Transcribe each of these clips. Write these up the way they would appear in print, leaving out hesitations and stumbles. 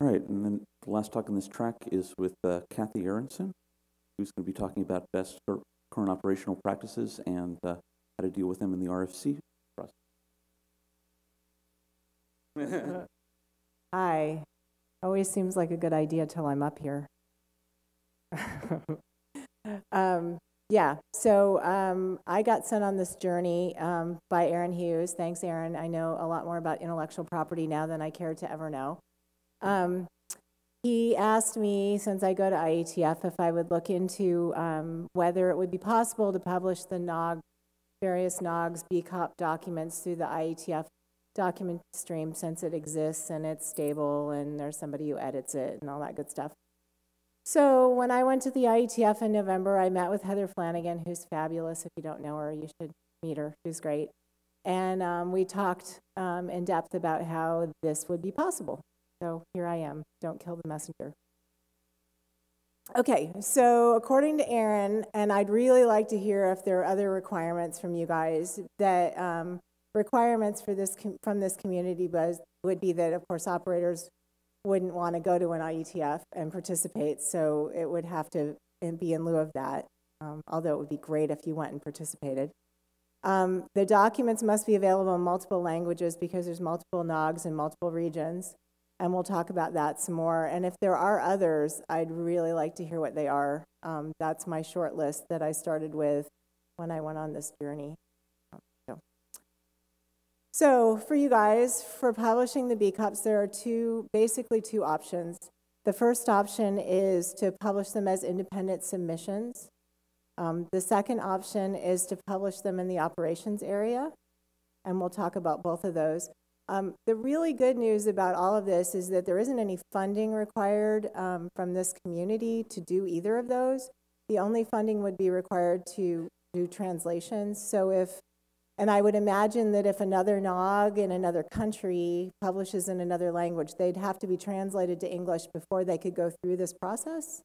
All right, and then the last talk on this track is with Cathy, Aronson, who's going to be talking about best current operational practices and how to deal with them in the RFC process. Hi. Always seems like a good idea till I'm up here. Yeah, so I got sent on this journey by Aaron Hughes. Thanks, Aaron. I know a lot more about intellectual property now than I cared to ever know. He asked me, since I go to IETF, if I would look into whether it would be possible to publish the various NOGs, BCOP documents through the IETF document stream, since it exists and it's stable and there's somebody who edits it and all that good stuff. So when I went to the IETF in November, I met with Heather Flanagan, who's fabulous. If you don't know her, you should meet her. She's great. And we talked in depth about how this would be possible. So here I am. Don't kill the messenger. Okay, so according to Aaron, and I'd really like to hear if there are other requirements from you guys, that requirements for this from this community would be that, of course, operators wouldn't want to go to an IETF and participate, so it would have to be in lieu of that, although it would be great if you went and participated. The documents must be available in multiple languages because there's multiple NOGs in multiple regions, and we'll talk about that some more. And if there are others, I'd really like to hear what they are. That's my short list that I started with when I went on this journey. So for you guys, for publishing the BCOPs, there are basically two options. The first option is to publish them as independent submissions. The second option is to publish them in the operations area, and we'll talk about both of those. The really good news about all of this is that there isn't any funding required from this community to do either of those. The only funding would be required to do translations. So and I would imagine that if another NOG in another country publishes in another language, they'd have to be translated to English before they could go through this process,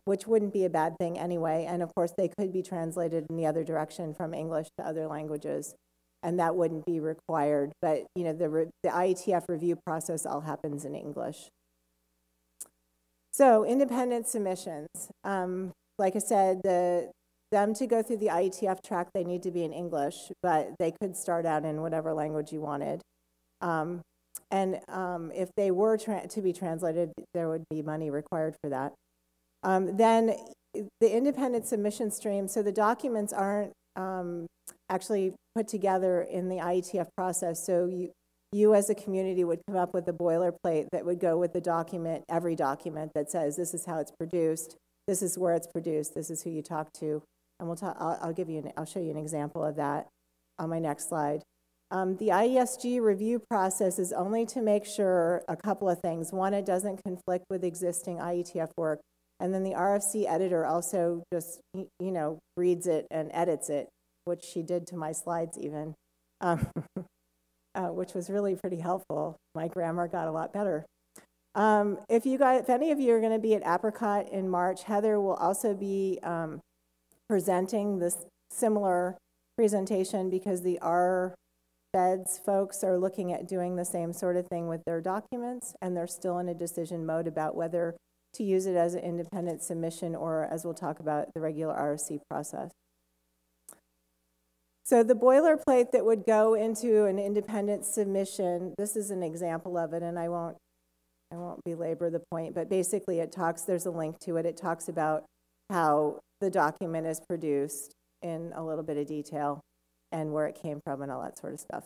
which wouldn't be a bad thing anyway. And of course, they could be translated in the other direction from English to other languages, and that wouldn't be required. But you know, the IETF review process all happens in English. So independent submissions. Like I said, them to go through the IETF track, they need to be in English, but they could start out in whatever language you wanted. If they were to be translated, there would be money required for that. Then the independent submission stream, so the documents aren't actually put together in the IETF process, so you as a community would come up with a boilerplate that would go with the document, every document that says this is how it's produced, this is where it's produced, this is who you talk to. And we'll talk, I'll show you an example of that on my next slide. The IESG review process is only to make sure a couple of things. One, it doesn't conflict with existing IETF work. And then the RFC editor also just, you know, reads it and edits it, which she did to my slides even, which was really pretty helpful. My grammar got a lot better. If any of you are going to be at Apricot in March, Heather will also be presenting this similar presentation because the RFEDS folks are looking at doing the same sort of thing with their documents, and they're still in a decision mode about whether to use it as an independent submission or, as we'll talk about, the regular RFC process. So the boilerplate that would go into an independent submission, this is an example of it, and I won't belabor the point, but basically there's a link to it. It talks about how the document is produced in a little bit of detail and where it came from and all that sort of stuff.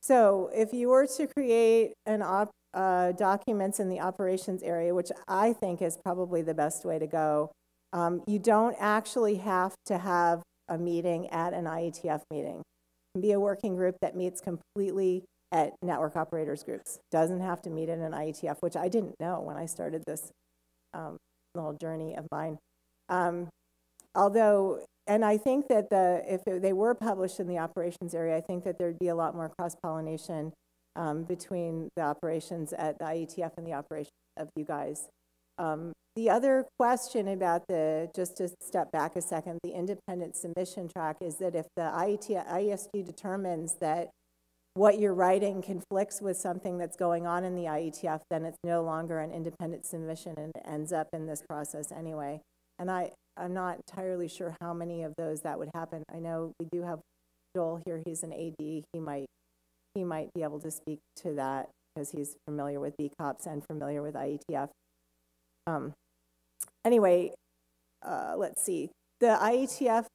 So if you were to create documents in the operations area, which I think is probably the best way to go, you don't actually have to have a meeting at an IETF meeting. It can be a working group that meets completely at network operators groups. Doesn't have to meet at an IETF, which I didn't know when I started this little journey of mine. And I think that if they were published in the operations area, I think that there'd be a lot more cross-pollination between the operations at the IETF and the operations of you guys. The other question about just to step back a second, the independent submission track is that if the IESG determines that what you're writing conflicts with something that's going on in the IETF, then it's no longer an independent submission and it ends up in this process anyway. And I'm not entirely sure how many of those that would happen. I know we do have Joel here, he's an AD, he might be able to speak to that because he's familiar with BCOPs and familiar with IETF. Anyway, let's see. The IETF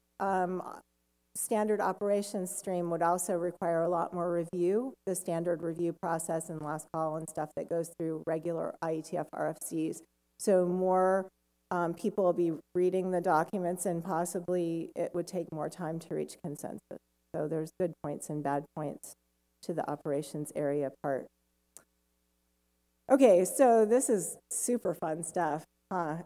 standard operations stream would also require a lot more review, the standard review process and last call and stuff that goes through regular IETF RFCs. So more people will be reading the documents, and possibly it would take more time to reach consensus. So there's good points and bad points to the operations area part. Okay, so this is super fun stuff, huh?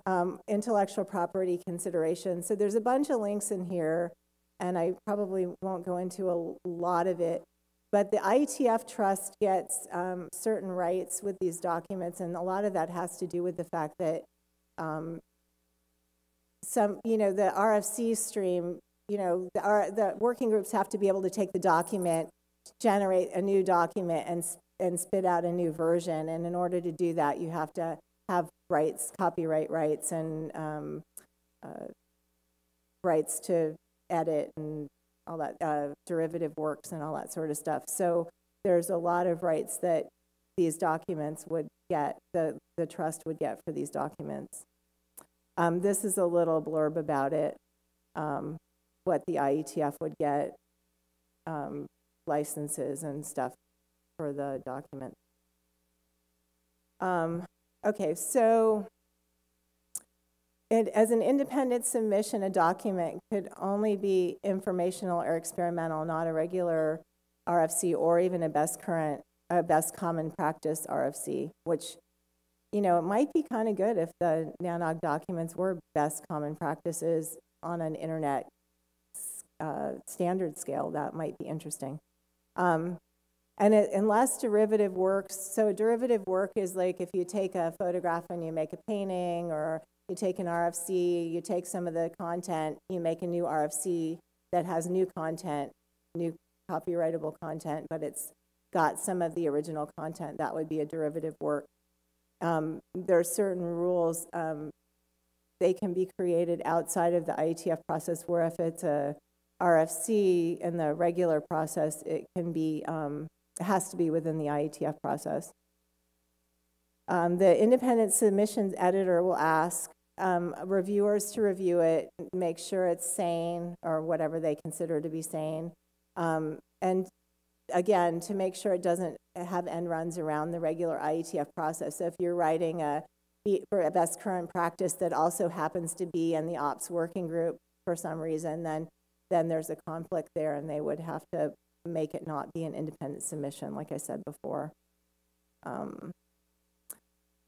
Intellectual property considerations. So there's a bunch of links in here, and I probably won't go into a lot of it, but the IETF trust gets certain rights with these documents, and a lot of that has to do with the fact that the RFC stream, the working groups have to be able to take the document, generate a new document, and spit out a new version. And in order to do that, you have to have rights, copyright rights, and rights to edit and all that, derivative works and all that sort of stuff. So there's a lot of rights that these documents would get, the trust would get for these documents. This is a little blurb about it, what the IETF would get, licenses and stuff for the document. Okay, so as an independent submission, a document could only be informational or experimental, not a regular RFC or even a best common practice RFC, which, it might be kind of good if the NANOG documents were best common practices on an internet standard scale. That might be interesting. Unless derivative works, so a derivative work is like if you take a photograph and you make a painting, or you take an RFC, you take some of the content, you make a new RFC that has new content, new copyrightable content, but it's got some of the original content. That would be a derivative work. There are certain rules. They can be created outside of the IETF process, where if it's a RFC in the regular process, it can be, it has to be within the IETF process. The independent submissions editor will ask reviewers to review it, make sure it's sane, or whatever they consider to be sane. And again, to make sure it doesn't have end runs around the regular IETF process. So if you're writing for a best current practice that also happens to be in the ops working group for some reason, then there's a conflict there, and they would have to make it not be an independent submission, like I said before.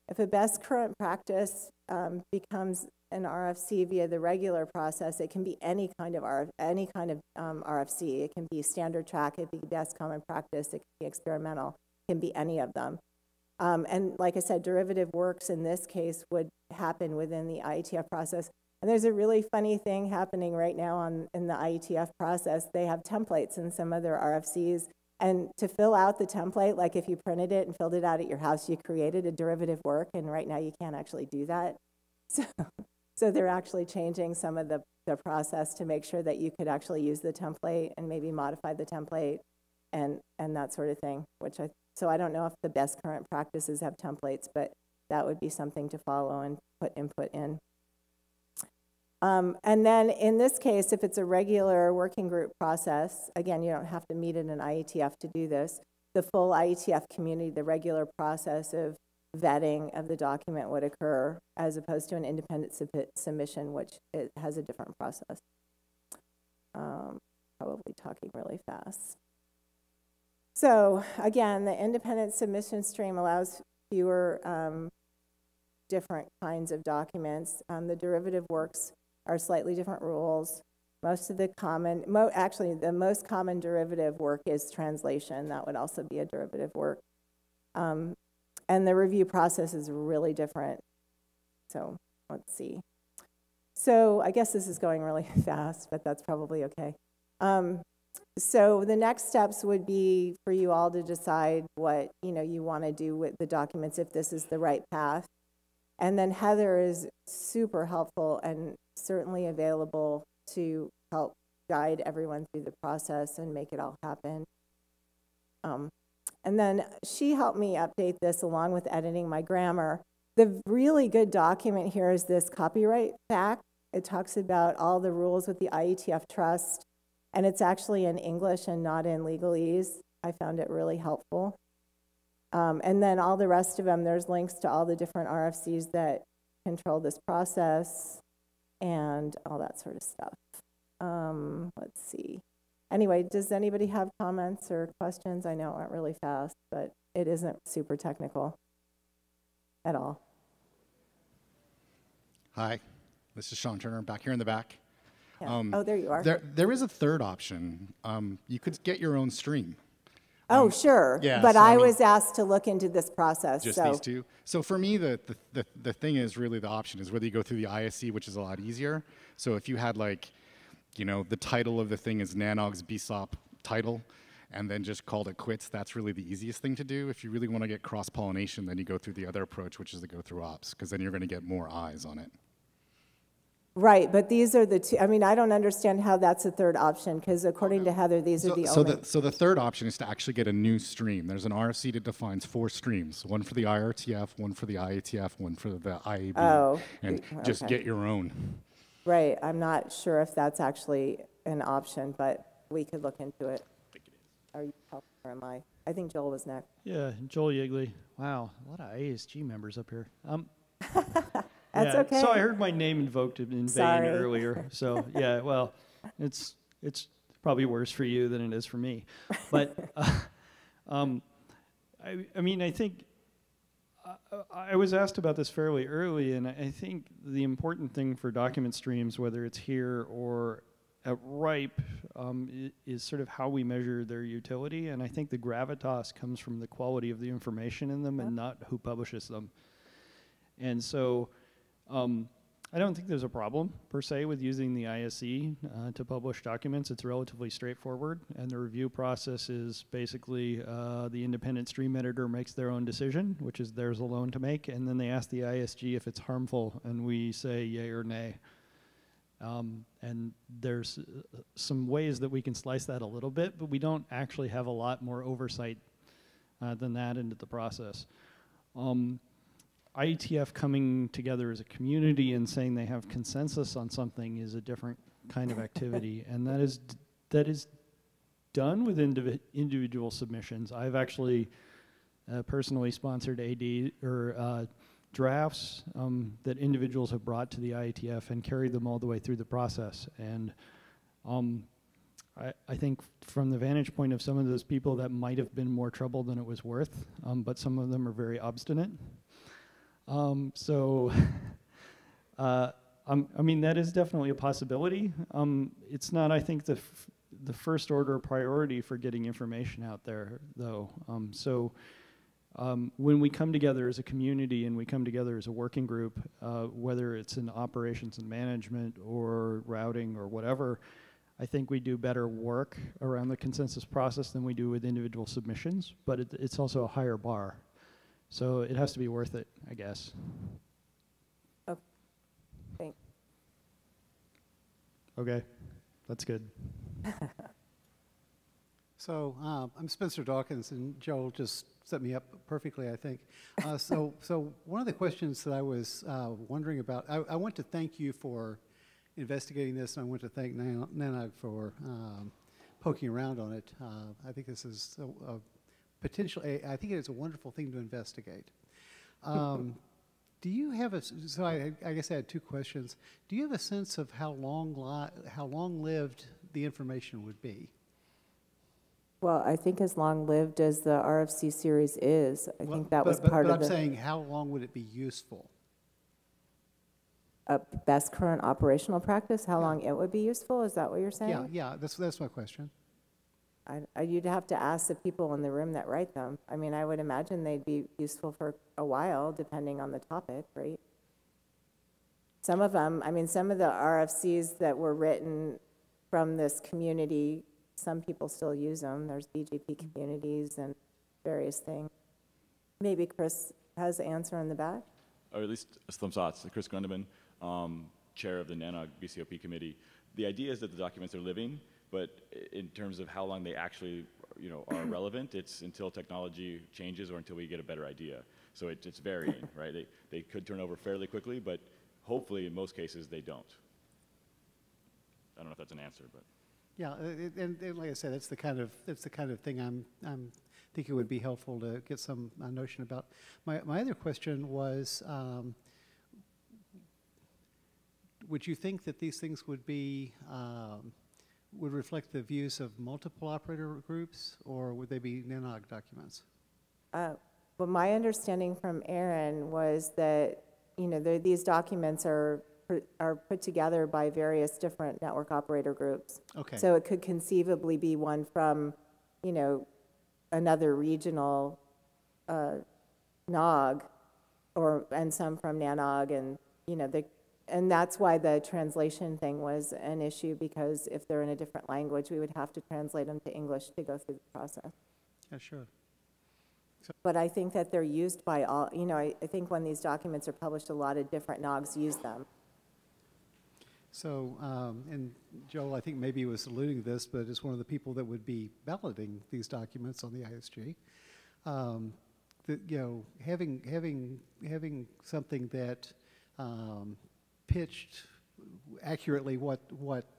If a best current practice becomes an RFC via the regular process, it can be any kind of RFC. It can be standard track, it can be best common practice, it can be experimental, it can be any of them. And like I said, derivative works in this case would happen within the IETF process. And there's a really funny thing happening right now in the IETF process. They have templates in some of their RFCs. And to fill out the template, like if you printed it and filled it out at your house, you created a derivative work, and right now you can't actually do that. So they're actually changing some of the process to make sure that you could actually use the template and maybe modify the template and that sort of thing, so I don't know if the best current practices have templates, but that would be something to follow and put input in. And then in this case, if it's a regular working group process, again, you don't have to meet in an IETF to do this. The full IETF community, the regular process of vetting of the document would occur, as opposed to an independent submission, which it has a different process. Probably talking really fast. So again, the independent submission stream allows fewer different kinds of documents. The derivative works are slightly different rules. Most of the actually the most common derivative work is translation. That would also be a derivative work. And the review process is really different. So let's see. So I guess this is going really fast, but that's probably okay. So the next steps would be for you all to decide what, you want to do with the documents, if this is the right path. And then Heather is super helpful and certainly available to help guide everyone through the process and make it all happen. And then she helped me update this along with editing my grammar. The really good document here is this copyright fact. It talks about all the rules with the IETF trust, and it's actually in English and not in legalese. I found it really helpful. And then all the rest of them, there's links to all the different RFCs that control this process and all that sort of stuff. Let's see. Anyway, does anybody have comments or questions? I know it went really fast, but it isn't super technical at all. Hi, this is Sean Turner, back here in the back. Yeah. Oh, there you are. There is a third option. You could get your own stream. Oh, sure. Yeah, but so, I was asked to look into this process. Just these two? So for me, the thing is really the option is whether you go through the ISC, which is a lot easier. So if you had like, the title of the thing is NANOG's BCOP title, and then just called it quits, that's really the easiest thing to do. If you really want to get cross-pollination, then you go through the other approach, which is to go through ops, because then you're going to get more eyes on it. Right, but these are the two. I mean, I don't understand how that's a third option, because according to Heather, these are the only. So the third option is to actually get a new stream. There's an RFC that defines 4 streams, one for the IRTF, one for the IETF, one for the IAB, and just get your own. Right, I'm not sure if that's actually an option, but we could look into it. I think it is. Are you helping or am I? I think Joel was next. Yeah, Joel Yeagley. Wow, a lot of ASG members up here. That's okay. So I heard my name invoked in vain earlier. So yeah, well, it's probably worse for you than it is for me. But I mean, I think I was asked about this fairly early, and I think the important thing for document streams, whether it's here or at RIPE, is sort of how we measure their utility. And I think the gravitas comes from the quality of the information in them and not who publishes them. And so I don't think there's a problem, per se, with using the ISE to publish documents. It's relatively straightforward, and the review process is basically the independent stream editor makes their own decision, which is theirs alone to make, and then they ask the ISG if it's harmful, and we say yay or nay. And there's some ways that we can slice that a little bit, but we don't actually have a lot more oversight than that into the process. IETF coming together as a community and saying they have consensus on something is a different kind of activity, and that is done with individual submissions. I've actually personally sponsored drafts that individuals have brought to the IETF and carried them all the way through the process. And I think from the vantage point of some of those people, that might have been more trouble than it was worth, but some of them are very obstinate. I mean, that is definitely a possibility. It's not, I think, the first order priority for getting information out there, though. When we come together as a community and we come together as a working group, whether it's in operations and management or routing or whatever, I think we do better work around the consensus process than we do with individual submissions, but it's also a higher bar. So it has to be worth it, I guess. Okay. Thanks. Okay, that's good. So I'm Spencer Dawkins, and Joel just set me up perfectly, I think. So one of the questions that I was wondering about, I want to thank you for investigating this, and I want to thank NANOG for poking around on it. I think this is a potential. I think it is a wonderful thing to investigate. Do you have so I guess I had 2 questions. Do you have a sense of how long-lived the information would be? Well, I think as long-lived as the RFC series is, I think that was part of But I'm saying, how long would it be useful? Best current operational practice, how long it would be useful, is that what you're saying? Yeah, that's my question. You'd have to ask the people in the room that write them. I mean, I would imagine they'd be useful for a while, depending on the topic, right? Some of them, I mean, some of the RFCs that were written from this community some people still use them. There's BGP communities and various things. Maybe Chris has the answer in the back. Or at least some thoughts. Chris Grundeman, chair of the NANOG BCOP committee. The idea is that the documents are living, but in terms of how long they actually, are relevant, it's until technology changes or until we get a better idea. So it's varying, right? They could turn over fairly quickly, but hopefully in most cases they don't. I don't know if that's an answer, but. Yeah, and like I said, that's the kind of thing I'm thinking would be helpful to get some notion about. My other question was, would you think that these things would be would reflect the views of multiple operator groups, or would they be NANOG documents? Well, my understanding from Aaron was that these documents are put together by various different network operator groups. Okay. So it could conceivably be one from, another regional NOG, and some from NANOG, and and that's why the translation thing was an issue, because if they're in a different language, we would have to translate them to English to go through the process. Yeah, sure. But I think that they're used by all. I think when these documents are published, a lot of different NOGs use them. So, and Joel, I think maybe he was alluding to this, but as one of the people that would be balloting these documents on the ISG, having something that pitched accurately what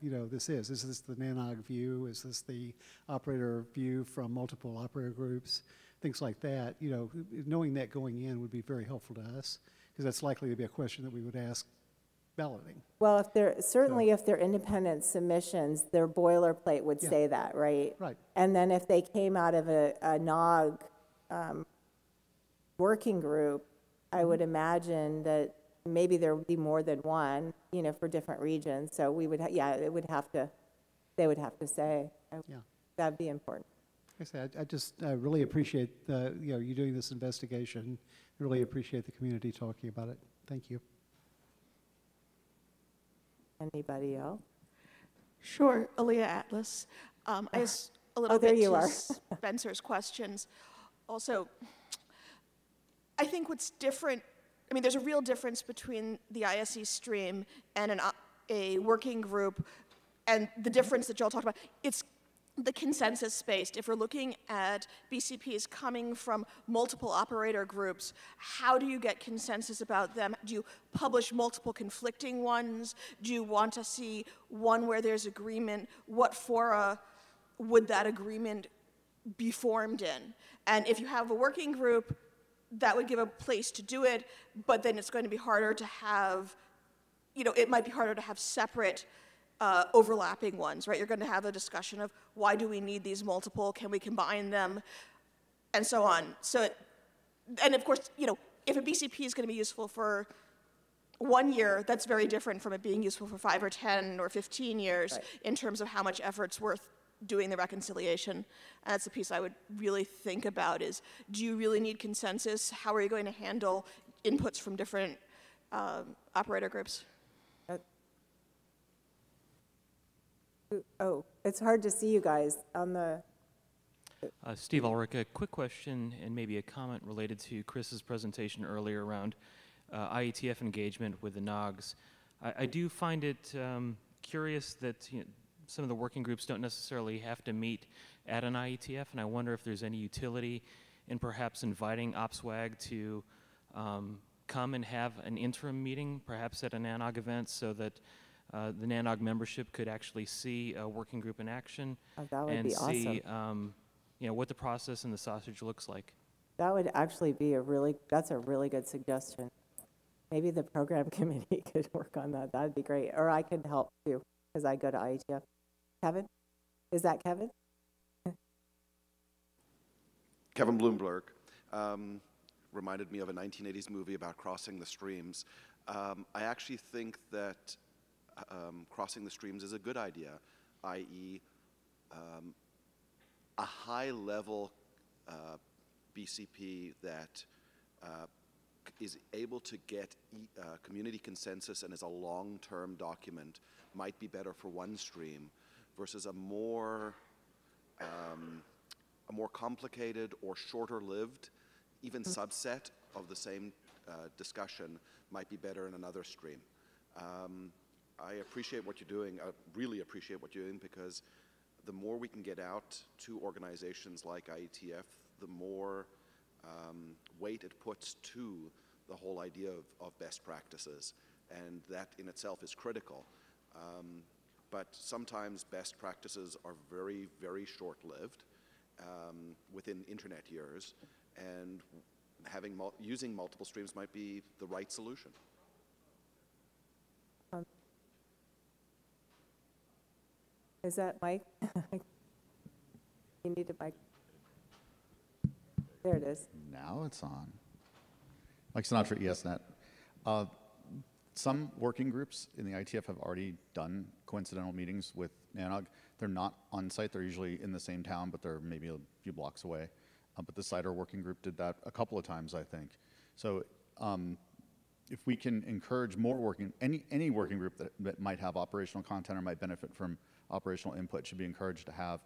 this is. Is this the NANOG view? Is this the operator view from multiple operator groups? Things like that. Knowing that going in would be very helpful to us, because that's likely to be a question that we would ask balloting. Well, if they're independent submissions, their boilerplate would say that, right? Right. And then if they came out of a NOG working group, I would imagine that maybe there would be more than one, for different regions. So we would, they would have to say. Yeah. That'd be important. Like I say, I really appreciate you doing this investigation. Really appreciate the community talking about it. Thank you. Anybody else? Sure, Aaliyah Atlas. I guess a little there bit you to are. Spencer's questions. Also, I think what's different, there's a real difference between the ISE stream and a working group, and the difference that y'all talked about, it's the consensus-based. If we're looking at BCPs coming from multiple operator groups, how do you get consensus about them? Do you publish multiple conflicting ones? Do you want to see one where there's agreement? What fora would that agreement be formed in? And if you have a working group, that would give a place to do it, but then it's going to be harder to have, it might be harder to have separate overlapping ones, right? You're going to have a discussion of why do we need these multiple, can we combine them, and so on. So, and of course, if a BCP is going to be useful for 1 year, that's very different from it being useful for 5 or 10 or 15 years, right, in terms of how much effort's worth doing the reconciliation. And that's the piece I would really think about is, do you really need consensus? How are you going to handle inputs from different operator groups? Oh, it's hard to see you guys on the... Steve Ulrich, a quick question and maybe a comment related to Chris's presentation earlier around IETF engagement with the NOGs. I do find it curious that some of the working groups don't necessarily have to meet at an IETF, and I wonder if there's any utility in perhaps inviting OPSWAG to come and have an interim meeting, perhaps at a NANOG event, so that the NANOG membership could actually see a working group in action and see what the process and the sausage looks like. That would actually be that's a really good suggestion. Maybe the program committee could work on that. That'd be great. Or I could help too, because I go to IETF. Kevin? Is that Kevin? Kevin Bloomberg reminded me of a 1980s movie about crossing the streams. I actually think that crossing the streams is a good idea, i.e. A high-level BCP that is able to get community consensus and is a long-term document might be better for one stream versus a more a more complicated or shorter-lived, even subset of the same discussion might be better in another stream. I appreciate what you're doing. I really appreciate what you're doing, because the more we can get out to organizations like IETF, the more weight it puts to the whole idea of best practices, and that in itself is critical. But sometimes best practices are very, very short-lived within internet years, and using multiple streams might be the right solution. Is that Mike? You need a mic. There it is. Now it's on. Mike Sinatra, ESNet. Some working groups in the IETF have already done coincidental meetings with NANOG. They're not on site. They're usually in the same town, but they're maybe a few blocks away. But the CIDR working group did that a couple of times, I think. So if we can encourage more any working group that might have operational content or might benefit from operational input should be encouraged to have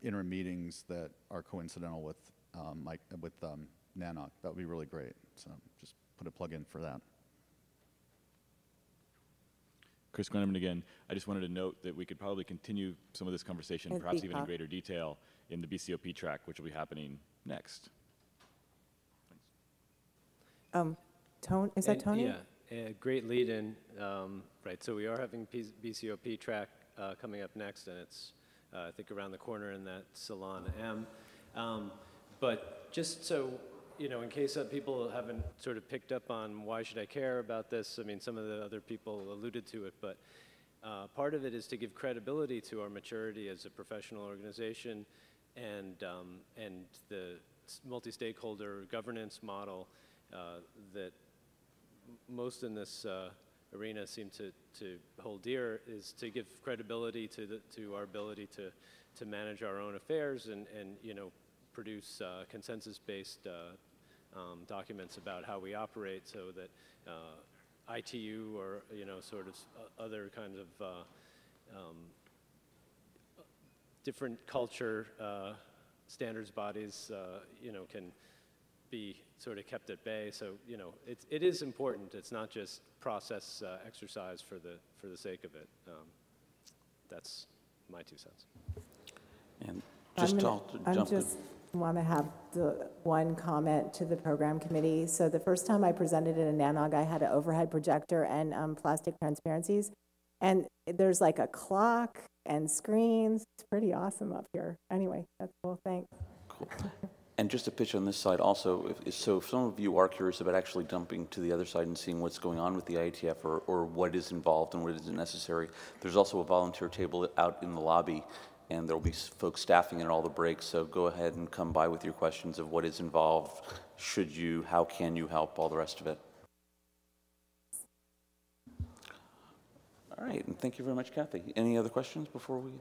interim meetings that are coincidental with NANOG. That would be really great. So just put a plug in for that. Chris Groneman again. I just wanted to note that we could probably continue some of this conversation, perhaps even in greater detail, in the BCOP track, which will be happening next. Is that Tony? Yeah, great lead in. Right, so we are having BCOP track coming up next, and it's, I think, around the corner in that Salon M. But just so, you know, in case people haven't sort of picked up on why should I care about this, I mean, some of the other people alluded to it, but part of it is to give credibility to our maturity as a professional organization, and the multi-stakeholder governance model that most in this arena seem to hold dear is to give credibility to our ability to manage our own affairs and you know, produce consensus-based documents about how we operate, so that ITU or, you know, sort of other kinds of different culture standards bodies, you know, can be sort of kept at bay. So, you know, it is important. It's not just process exercise for the sake of it. That's my 2 cents. And I just want to have the one comment to the program committee. So the first time I presented at a NANOG, I had an overhead projector and plastic transparencies. And there's like a clock and screens. It's pretty awesome up here. Anyway, that's cool. Thanks. Cool. And just to pitch on this side also, if some of you are curious about actually jumping to the other side and seeing what's going on with the IETF or what is involved and what isn't necessary, there's also a volunteer table out in the lobby, and there will be folks staffing at all the breaks, so go ahead and come by with your questions of what is involved, should you, how can you help, all the rest of it. All right, and thank you very much, Cathy. Any other questions before we...